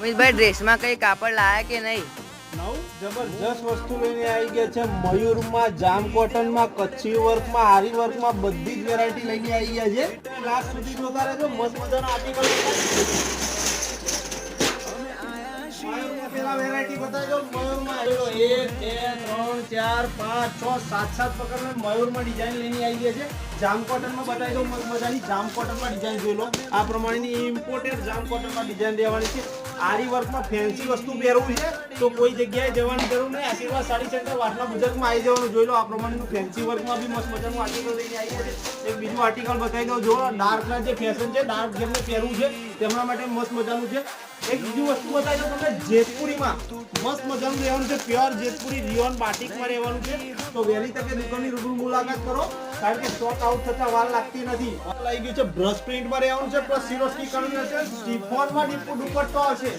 ભાઈ ડ્રેસમાં કઈ કાપડ લાયા કે નહીં? નવ જબરજસ્ત વસ્તુ લઈને આવી ગયા છે. મયુરમાં, જામ કોટનમાં, કચ્છી વર્કમાં, આરી વર્કમાં બધી જ વેરાયટી લઈને આવી ગયા છે. લાસ્ટ સુધી જોતા રહેજો. મસ્ત મજાના આર્ટિકલ પેલા વેરાયટી બતાવજો. મયુરમાં 1 2 3 4 5 6 7 પ્રકારના મયુરમાં ડિઝાઇન લઈને આવી ગયા છે. જામ કોટનમાં બતાવી દો. મસ્ત મજાની જામ કોટનમાં ડિઝાઇન જોઈ લો. આ પ્રમાણેની ઇમ્પોર્ટેડ જામ કોટનમાં ડિઝાઇન દેવાની છે. આરી વર્કમાં ફેન્સી વસ્તુ પહેરવું છે તો કોઈ જગ્યાએ જવાની જરૂર નહીં. આશીર્વાદ સાડી સેન્ટર વાસણા ગુજરાતમાં આવી જવાનું. જોઈ લો આ પ્રમાણેનું ફેન્સી વર્કમાં બી મસ્ત મજાનું આર્ટિકલ લઈને આવી ગયા છે. એક બીજું આર્ટિકલ બતાવી દો. જો ડાર્કના જે ફેશન છે, ડાર્ક જેમને પહેરવું છે તેમના માટે મસ્ત મજાનું છે. એક બીજું વસ્તુ બતાવી દો તમને. જેતપુરીમાં મસ્ત મજાનું રહેવાનું છે. પ્યોર જેતપુરી રિયોન બાટિકમાં રહેવાનું છે. તો વહેલી તકે દુકાનની રૂબરૂ મુલાકાત કરો, કારણ કે સ્ટોક આઉટ થતા વાર લાગતી નથી. આવી ગયું છે બ્રશ પ્રિન્ટમાં રહેવાનું છે, પ્લસ સિરોસ્કી કરવી હશે. સ્ટીફોનમાં દુપટ્ટો હશે.